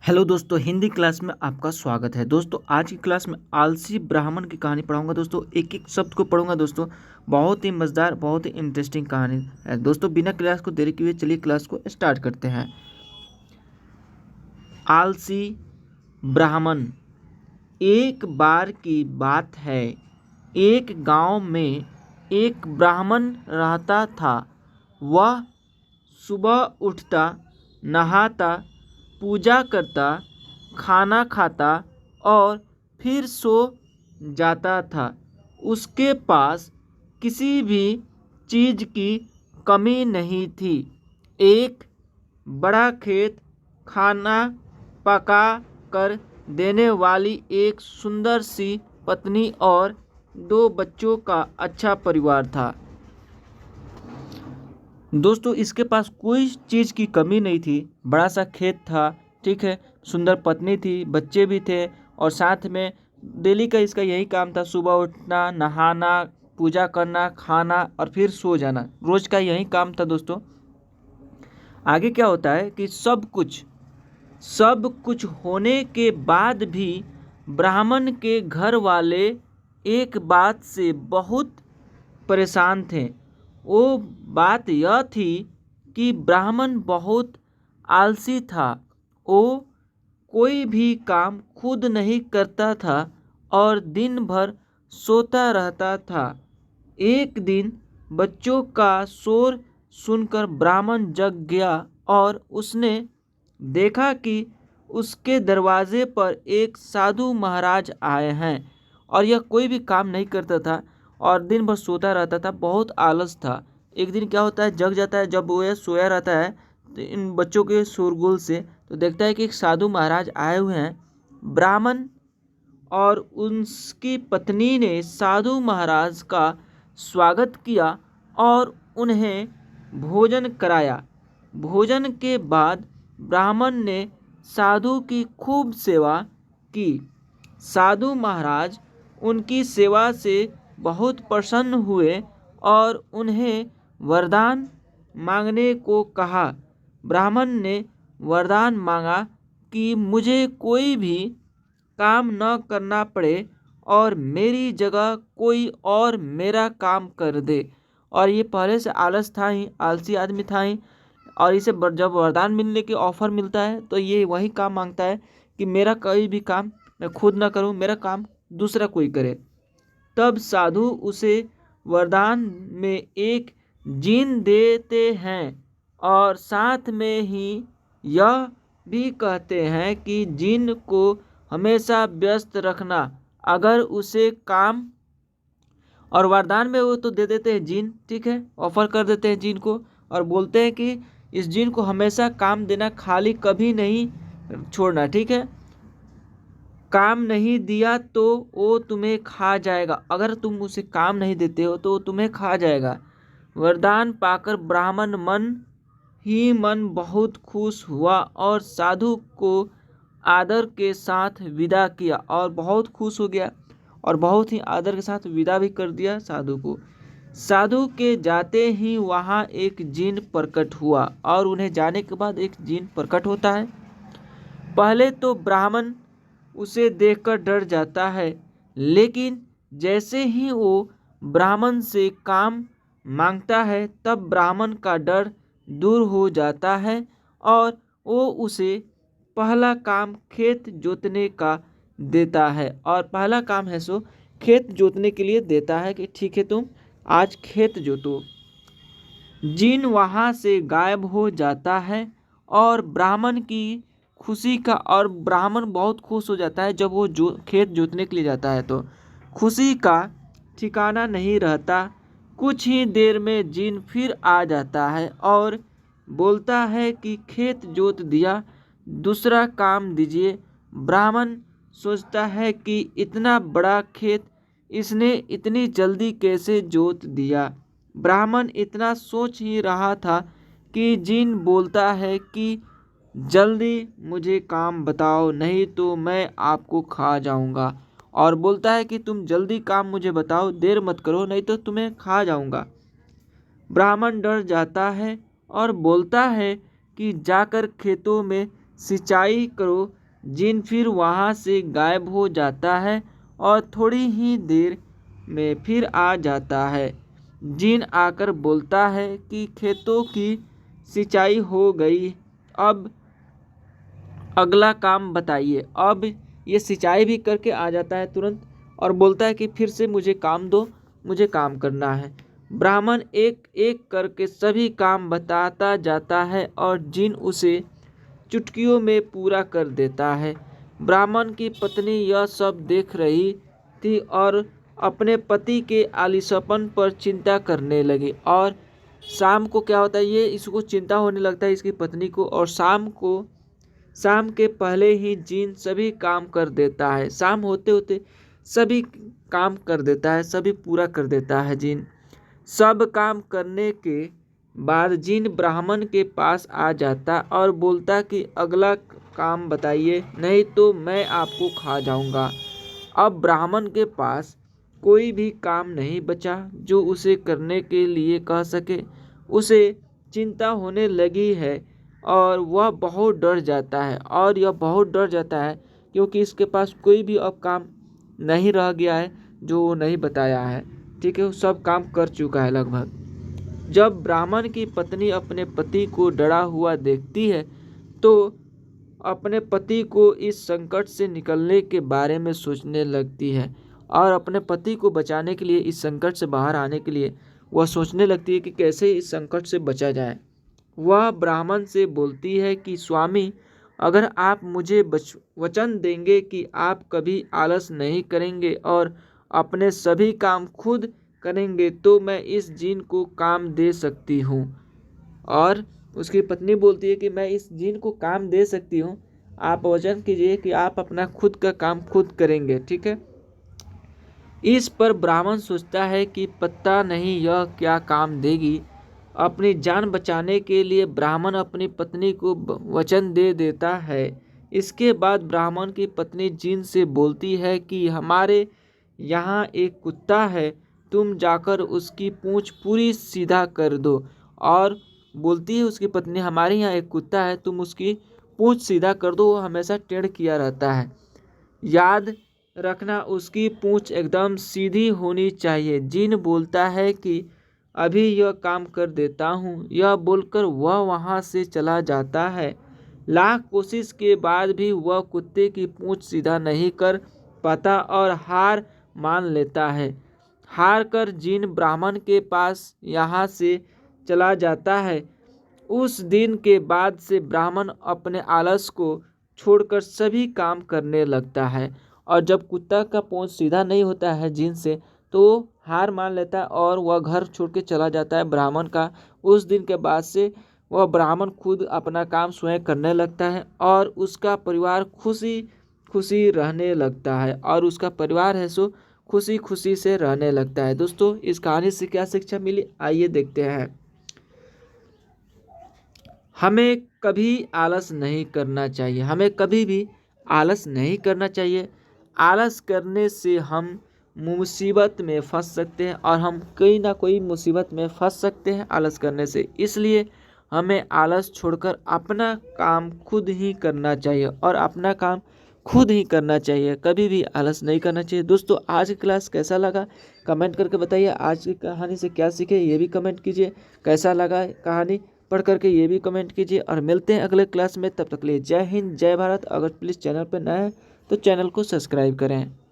Hello दोस्तों, Hindi class में आपका स्वागत है। दोस्तों आज की क्लास में आलसी ब्राह्मण की कहानी पढ़ाऊंगा। दोस्तों एक एक शब्द को पढ़ूंगा। दोस्तों बहुत ही मज़ेदार, बहुत ही इंटरेस्टिंग कहानी है। दोस्तों बिना क्लास को देरी किए चलिए क्लास को स्टार्ट करते हैं। आलसी ब्राह्मण। एक बार की बात है, एक गांव में एक ब्राह्मण रहता था। वह सुबह उठता, नहाता, पूजा करता, खाना खाता और फिर सो जाता था। उसके पास किसी भी चीज़ की कमी नहीं थी। एक बड़ा खेत, खाना पका कर देने वाली एक सुंदर सी पत्नी और 2 बच्चों का अच्छा परिवार था। दोस्तों इसके पास कोई चीज़ की कमी नहीं थी। बड़ा सा खेत था, ठीक है, सुंदर पत्नी थी, बच्चे भी थे और साथ में डेली का इसका यही काम था, सुबह उठना, नहाना, पूजा करना, खाना और फिर सो जाना। रोज़ का यही काम था। दोस्तों आगे क्या होता है कि सब कुछ होने के बाद भी ब्राह्मण के घर वाले एक बात से बहुत परेशान थे। वो बात यह थी कि ब्राह्मण बहुत आलसी था। वो कोई भी काम खुद नहीं करता था और दिन भर सोता रहता था। एक दिन बच्चों का शोर सुनकर ब्राह्मण जग गया और उसने देखा कि उसके दरवाजे पर एक साधु महाराज आए हैं और यह कोई भी काम नहीं करता था और दिन भर सोता रहता था, बहुत आलस था। एक दिन क्या होता है, जग जाता है। जब वो यह सोया रहता है तो इन बच्चों के शोरगुल से तो देखता है कि एक साधु महाराज आए हुए हैं। ब्राह्मण और उसकी पत्नी ने साधु महाराज का स्वागत किया और उन्हें भोजन कराया। भोजन के बाद ब्राह्मण ने साधु की खूब सेवा की। साधु महाराज उनकी सेवा से बहुत प्रसन्न हुए और उन्हें वरदान मांगने को कहा। ब्राह्मण ने वरदान मांगा कि मुझे कोई भी काम न करना पड़े और मेरी जगह कोई और मेरा काम कर दे। और ये पहले से आलस था ही, आलसी आदमी था ही, और इसे जब वरदान मिलने के ऑफर मिलता है तो ये वही काम मांगता है कि मेरा कोई भी काम मैं खुद ना करूं, मेरा काम दूसरा कोई करे। तब साधु उसे वरदान में एक जीन देते हैं और साथ में ही यह भी कहते हैं कि जीन को हमेशा व्यस्त रखना। अगर उसे काम और वरदान में वो तो दे देते हैं जीन, ठीक है, ऑफर कर देते हैं जीन को और बोलते हैं कि इस जीन को हमेशा काम देना, खाली कभी नहीं छोड़ना, ठीक है। काम नहीं दिया तो वो तुम्हें खा जाएगा। अगर तुम उसे काम नहीं देते हो तो वो तुम्हें खा जाएगा। वरदान पाकर ब्राह्मण मन ही मन बहुत खुश हुआ और साधु को आदर के साथ विदा किया और बहुत खुश हो गया और बहुत ही आदर के साथ विदा भी कर दिया साधु को। साधु के जाते ही वहाँ एक जिन प्रकट हुआ और उन्हें जाने के बाद एक जिन प्रकट होता है। पहले तो ब्राह्मण उसे देखकर डर जाता है, लेकिन जैसे ही वो ब्राह्मण से काम मांगता है तब ब्राह्मण का डर दूर हो जाता है और वो उसे पहला काम खेत जोतने का देता है। और पहला काम है सो खेत जोतने के लिए देता है कि ठीक है, तुम आज खेत जोतो। जिन वहाँ से गायब हो जाता है और ब्राह्मण की खुशी का और ब्राह्मण बहुत खुश हो जाता है जब वो खेत जोतने के लिए जाता है तो खुशी का ठिकाना नहीं रहता। कुछ ही देर में जिन फिर आ जाता है और बोलता है कि खेत जोत दिया, दूसरा काम दीजिए। ब्राह्मण सोचता है कि इतना बड़ा खेत इसने इतनी जल्दी कैसे जोत दिया। ब्राह्मण इतना सोच ही रहा था कि जिन बोलता है कि जल्दी मुझे काम बताओ, नहीं तो मैं आपको खा जाऊंगा। और बोलता है कि तुम जल्दी काम मुझे बताओ, देर मत करो, नहीं तो तुम्हें खा जाऊंगा। ब्राह्मण डर जाता है और बोलता है कि जाकर खेतों में सिंचाई करो। जिन फिर वहाँ से गायब हो जाता है और थोड़ी ही देर में फिर आ जाता है। जिन आकर बोलता है कि खेतों की सिंचाई हो गई, अब अगला काम बताइए। अब ये सिंचाई भी करके आ जाता है तुरंत और बोलता है कि फिर से मुझे काम दो, मुझे काम करना है। ब्राह्मण एक एक करके सभी काम बताता जाता है और जिन उसे चुटकियों में पूरा कर देता है। ब्राह्मण की पत्नी यह सब देख रही थी और अपने पति के आलिशापन पर चिंता करने लगी। और शाम को क्या होता है, ये इसको चिंता होने लगता है इसकी पत्नी को। और शाम के पहले ही जिन सभी काम कर देता है। शाम होते होते सभी काम कर देता है, सभी पूरा कर देता है जिन। सब काम करने के बाद जिन ब्राह्मण के पास आ जाता और बोलता कि अगला काम बताइए, नहीं तो मैं आपको खा जाऊंगा। अब ब्राह्मण के पास कोई भी काम नहीं बचा जो उसे करने के लिए कह सके। उसे चिंता होने लगी है और वह बहुत डर जाता है। और यह बहुत डर जाता है क्योंकि इसके पास कोई भी अब काम नहीं रह गया है जो वो नहीं बताया है। ठीक है, वो सब काम कर चुका है लगभग। जब ब्राह्मण की पत्नी अपने पति को डरा हुआ देखती है तो अपने पति को इस संकट से निकलने के बारे में सोचने लगती है और अपने पति को बचाने के लिए, इस संकट से बाहर आने के लिए वह सोचने लगती है कि कैसे इस संकट से बचा जाए। वह ब्राह्मण से बोलती है कि स्वामी, अगर आप मुझे वचन देंगे कि आप कभी आलस नहीं करेंगे और अपने सभी काम खुद करेंगे तो मैं इस जिन को काम दे सकती हूँ। और उसकी पत्नी बोलती है कि मैं इस जिन को काम दे सकती हूँ, आप वचन कीजिए कि आप अपना खुद का काम खुद करेंगे। ठीक है। इस पर ब्राह्मण सोचता है कि पता नहीं यह क्या काम देगी। अपनी जान बचाने के लिए ब्राह्मण अपनी पत्नी को वचन दे देता है। इसके बाद ब्राह्मण की पत्नी जिन से बोलती है कि हमारे यहाँ एक कुत्ता है, तुम जाकर उसकी पूंछ पूरी सीधा कर दो। और बोलती है उसकी पत्नी, हमारे यहाँ एक कुत्ता है, तुम उसकी पूंछ सीधा कर दो, वो हमेशा टेढ़ किया रहता है। याद रखना उसकी पूंछ एकदम सीधी होनी चाहिए। जिन बोलता है कि अभी यह काम कर देता हूँ। यह बोलकर वह वहाँ से चला जाता है। लाख कोशिश के बाद भी वह कुत्ते की पूंछ सीधा नहीं कर पाता और हार मान लेता है। हार कर जिन ब्राह्मण के पास यहाँ से चला जाता है। उस दिन के बाद से ब्राह्मण अपने आलस को छोड़कर सभी काम करने लगता है। और जब कुत्ता का पूंछ सीधा नहीं होता है जिन से, तो हार मान लेता है और वह घर छोड़ के चला जाता है ब्राह्मण का। उस दिन के बाद से वह ब्राह्मण खुद अपना काम स्वयं करने लगता है और उसका परिवार खुशी खुशी रहने लगता है। और उसका परिवार है सो खुशी खुशी से रहने लगता है। दोस्तों, इस कहानी से क्या शिक्षा मिली, आइए देखते हैं। हमें कभी आलस नहीं करना चाहिए। हमें कभी भी आलस नहीं करना चाहिए। आलस करने से हम मुसीबत में फंस सकते हैं और हम कोई ना कोई मुसीबत में फंस सकते हैं आलस करने से। इसलिए हमें आलस छोड़कर अपना काम खुद ही करना चाहिए और अपना काम खुद ही करना चाहिए। कभी भी आलस नहीं करना चाहिए। दोस्तों, आज की क्लास कैसा लगा कमेंट करके बताइए। आज की कहानी से क्या सीखे ये भी कमेंट कीजिए। कैसा लगा कहानी पढ़ करके ये भी कमेंट कीजिए। और मिलते हैं अगले क्लास में। तब तक के लिए जय हिंद, जय भारत। अगर प्लीज़ चैनल पर नए हैं तो चैनल को सब्सक्राइब करें।